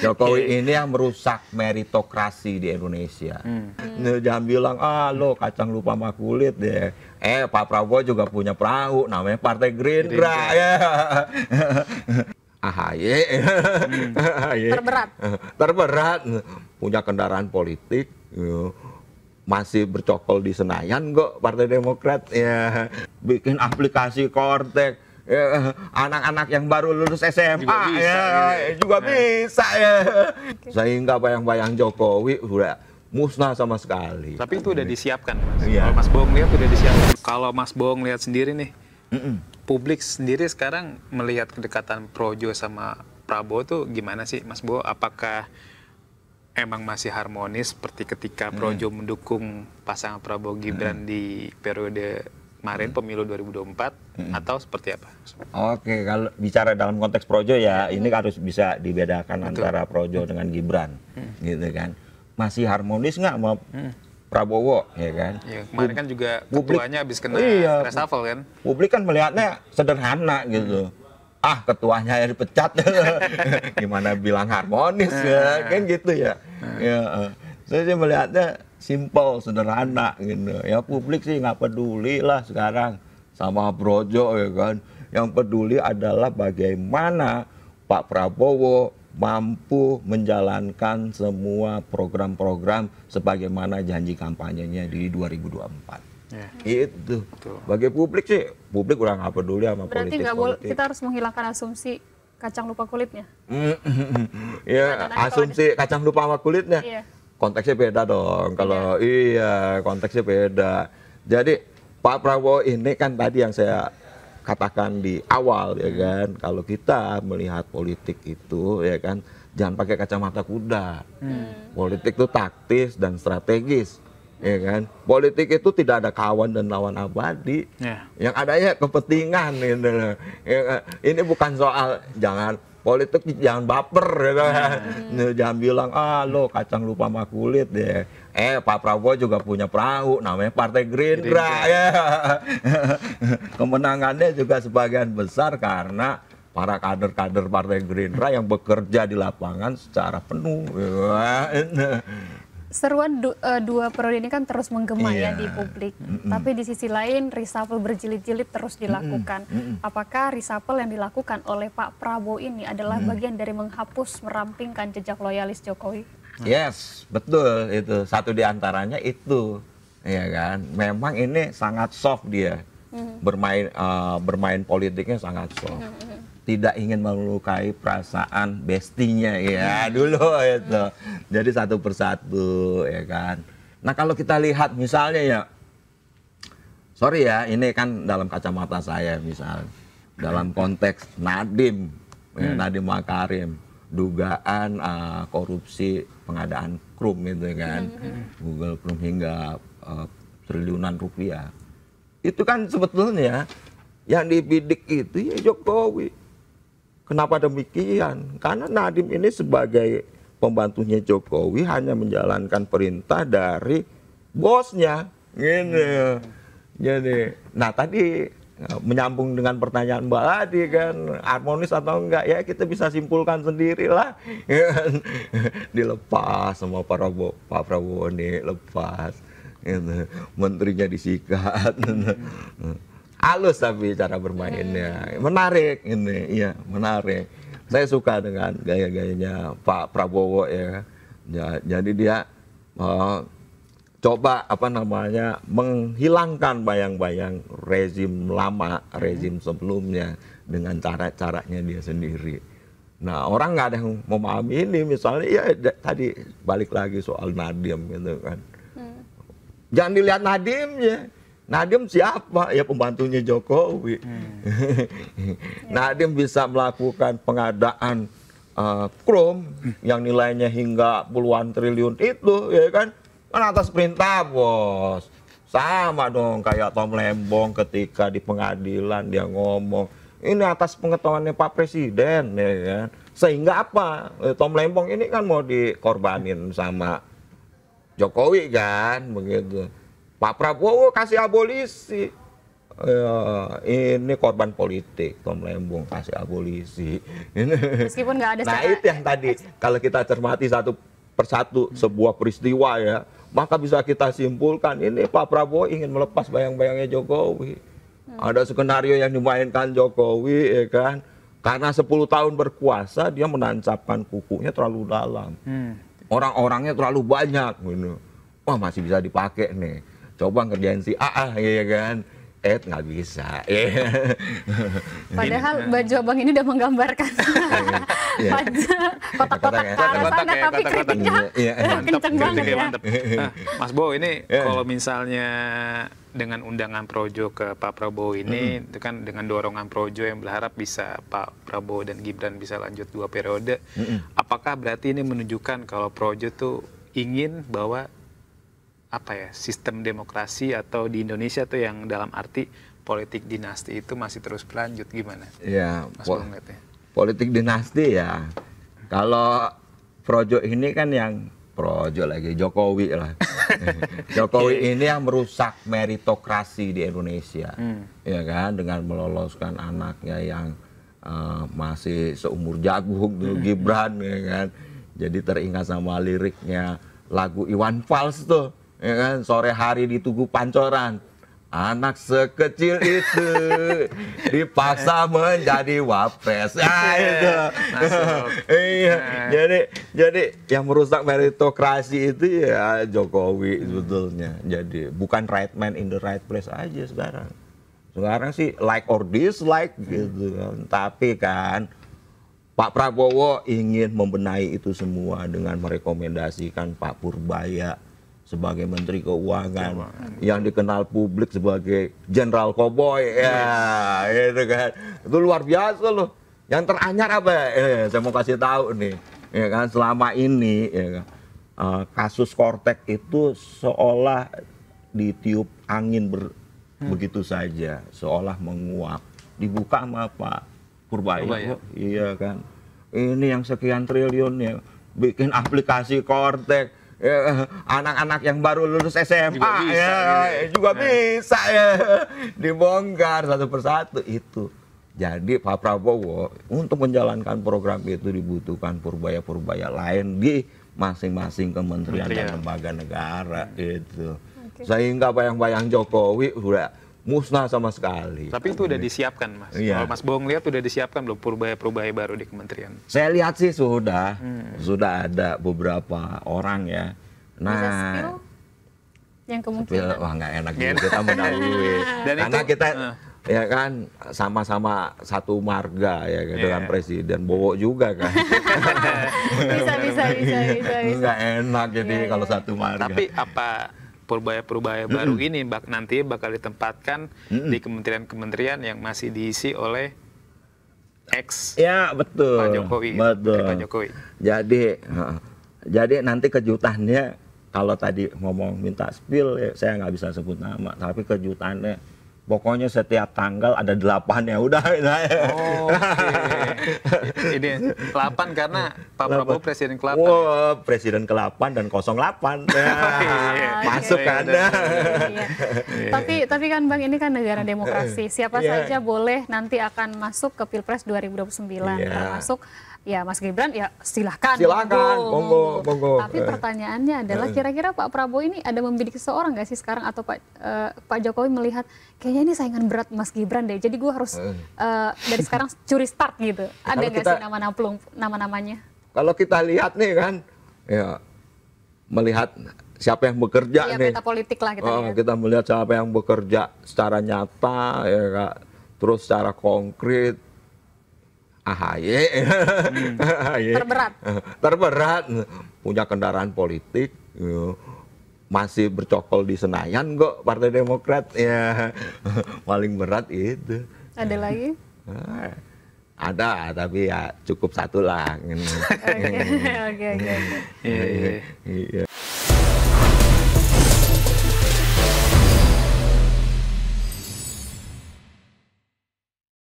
Jokowi ini yang merusak meritokrasi di Indonesia. Jangan bilang, lo kacang lupa sama kulit deh. Pak Prabowo juga punya perahu, namanya Partai Gerindra. Ya. AHY. Terberat. Punya kendaraan politik. Masih bercokol di Senayan kok Partai Demokrat. Ya. Bikin aplikasi Kortek. Anak-anak yang baru lulus SMA juga bisa ya. Sehingga bayang-bayang Jokowi sudah musnah sama sekali. Tapi itu udah disiapkan, Mas. Kalau Mas Boong lihat udah disiapkan. Kalau Mas Boong lihat sendiri nih, publik sendiri sekarang melihat kedekatan Projo sama Prabowo tuh gimana sih, Mas Boong? Apakah emang masih harmonis seperti ketika Projo mendukung pasangan Prabowo Gibran di periode kemarin pemilu 2024 atau seperti apa? Oke, kalau bicara dalam konteks Projo ya, ini harus bisa dibedakan antara Projo dengan Gibran, gitu kan. Masih harmonis nggak sama Prabowo, ya kan? Ya, kemarin kan juga ketuanya habis kena reshuffle kan? Publik kan melihatnya sederhana gitu. Ketuanya yang dipecat, gimana bilang harmonis ya, kan gitu ya. Saya sih melihatnya simple, sederhana gitu. Ya publik sih nggak peduli lah sekarang sama Projo ya kan. Yang peduli adalah bagaimana Pak Prabowo mampu menjalankan semua program-program sebagaimana janji kampanyenya di 2024. Itu. Bagi publik sih, publik udah nggak peduli sama berarti politik. Berarti nggak boleh, kita harus menghilangkan asumsi kacang lupa kulitnya. Ya, asumsi kacang lupa sama kulitnya. Iya. Konteksnya beda dong. Kalau konteksnya beda. Jadi Pak Prabowo ini kan tadi yang saya katakan di awal ya kan, kalau kita melihat politik itu ya kan, jangan pakai kacamata kuda. Politik itu taktis dan strategis. Ya kan, politik itu tidak ada kawan dan lawan abadi. Yang adanya kepentingan gitu. Ya, ini bukan soal politik jangan baper gitu kan. Jangan bilang lo kacang lupa sama kulit deh. Pak Prabowo juga punya perahu, namanya Partai Gerindra. Ya. Kemenangannya juga sebagian besar karena para kader-kader Partai Gerindra yang bekerja di lapangan secara penuh. Seruan dua periode ini kan terus menggema ya di publik. Tapi di sisi lain reshuffle berjilid-jilid terus dilakukan. Apakah reshuffle yang dilakukan oleh Pak Prabowo ini adalah bagian dari menghapus, merampingkan jejak loyalis Jokowi? Yes, betul itu. Satu di antaranya itu, ya kan. Memang ini sangat soft dia. Bermain politiknya sangat soft. Tidak ingin melukai perasaan bestinya ya dulu itu. Jadi satu persatu ya kan. Nah kalau kita lihat misalnya ya, sorry ya ini kan dalam kacamata saya misal dalam konteks Nadiem, Nadiem Makarim, dugaan korupsi pengadaan Krum itu kan, Google Krum hingga triliunan rupiah. Itu kan sebetulnya yang dibidik itu ya Jokowi. Kenapa demikian? Karena Nadiem ini sebagai pembantunya Jokowi hanya menjalankan perintah dari bosnya. Gini. Jadi, nah tadi menyambung dengan pertanyaan Mbak Adi kan, harmonis atau enggak ya kita bisa simpulkan sendirilah. Dilepas sama Pak Prabowo ini lepas. Menterinya disikat. Halus tapi cara bermainnya menarik ini, iya menarik. Saya suka dengan gaya-gayanya Pak Prabowo ya. Jadi dia coba menghilangkan bayang-bayang rezim lama, rezim sebelumnya dengan cara-caranya dia sendiri. Nah orang nggak ada yang memahami ini, misalnya ya tadi balik lagi soal Nadiem gitu kan. Jangan dilihat Nadiemnya. Nadiem siapa? Ya pembantunya Jokowi. Nadiem bisa melakukan pengadaan Krum yang nilainya hingga puluhan triliun itu, ya kan? Kan atas perintah bos. Sama dong kayak Tom Lembong ketika di pengadilan dia ngomong, ini atas pengetahuannya Pak Presiden, ya kan? Sehingga apa? Tom Lembong ini kan mau dikorbanin sama Jokowi kan, begitu. Pak Prabowo kasih abolisi ini korban politik, Tom Lembong kasih abolisi. Meskipun nggak ada. Nah itu yang tadi kalau kita cermati satu persatu sebuah peristiwa ya, maka bisa kita simpulkan ini Pak Prabowo ingin melepas bayang-bayangnya Jokowi. Ada skenario yang dimainkan Jokowi, ya kan? Karena 10 tahun berkuasa dia menancapkan kukunya terlalu dalam. Orang-orangnya terlalu banyak, gitu. Wah masih bisa dipakai nih. Coba ngerjain si A, ya kan? Nggak bisa. Padahal baju abang ini udah menggambarkan kotak-kotak ke arah sana, tapi kritiknya kenceng banget ya. Nah, Mas Bo, ini kalau misalnya dengan undangan Projo ke Pak Prabowo ini, itu kan dengan dorongan Projo yang berharap bisa Pak Prabowo dan Gibran bisa lanjut 2 periode, apakah berarti ini menunjukkan kalau Projo tuh ingin bahwa sistem demokrasi atau di Indonesia tuh yang dalam arti politik dinasti itu masih terus berlanjut, gimana? Ya, Mas politik dinasti ya. Kalau Projo ini kan yang Projo lagi Jokowi lah. Jokowi ini yang merusak meritokrasi di Indonesia, ya kan, dengan meloloskan anaknya yang masih seumur jagung tuh, Gibran, ya kan. Jadi teringat sama liriknya lagu Iwan Fals tuh. Ya kan, sore hari di Tugu Pancoran, anak sekecil itu dipaksa menjadi wapres. Itu. Iya. Jadi yang merusak meritokrasi itu ya Jokowi sebetulnya. Jadi bukan right man in the right place aja sekarang. Sekarang sih like or dislike gitu kan. Tapi kan Pak Prabowo ingin membenahi itu semua dengan merekomendasikan Pak Purbaya sebagai Menteri Keuangan yang dikenal publik sebagai Jenderal Koboi, ya itu kan, itu luar biasa loh. Yang teranyar apa ya? Saya mau kasih tahu nih, ya kan, selama ini ya kan, kasus Kortek itu seolah ditiup angin begitu saja, seolah menguap, dibuka sama Pak Purbaya, iya kan, ini yang sekian triliun ya, bikin aplikasi Kortek. Anak-anak yang baru lulus SMA juga bisa ya dibongkar satu persatu itu. Jadi Pak Prabowo untuk menjalankan program itu dibutuhkan purbaya-purbaya lain di masing-masing kementerian dan lembaga negara itu. Sehingga bayang-bayang Jokowi sudah musnah sama sekali. Tapi itu udah disiapkan, Mas. Kalau Mas Bong lihat udah disiapkan belum purbaya-purbaya baru di kementerian? Saya lihat sih sudah ada beberapa orang ya. Nah, yang kemungkinan wah nggak enak juga kita mendahului. Karena kita ya kan sama-sama satu marga ya dengan Presiden Bowo juga kan. bisa. Nggak enak jadi kalau satu marga. Tapi apa purbaya-purbaya baru ini nanti bakal ditempatkan di kementerian-kementerian yang masih diisi oleh betul. Pak Jokowi. Betul. Pak Jokowi. Jadi nanti kejutannya kalau tadi ngomong minta spill ya, saya nggak bisa sebut nama, tapi kejutannya pokoknya setiap tanggal ada 8 ya udah. Ini 8 karena Pak Prabowo presiden ke-8. Presiden ke-8 dan 08. Masuk kan. Tapi kan Bang, ini kan negara demokrasi. Siapa saja boleh nanti akan masuk ke Pilpres 2029 termasuk ya Mas Gibran, ya silahkan monggo. Tapi pertanyaannya adalah kira-kira Pak Prabowo ini ada membidik seseorang nggak sih sekarang, atau Pak Jokowi melihat kayaknya ini saingan berat Mas Gibran deh, jadi gue harus dari sekarang curi start gitu. Ada nggak sih nama-namanya? Kalau kita lihat nih kan, ya melihat siapa yang bekerja nih. Peta politik lah kita lihat. Kita melihat siapa yang bekerja secara nyata, ya Kak, terus secara konkret. AHY terberat, punya kendaraan politik, masih bercokol di Senayan kok Partai Demokrat ya, paling berat itu. Ada lagi? Ada, tapi ya cukup satu lah. Oke.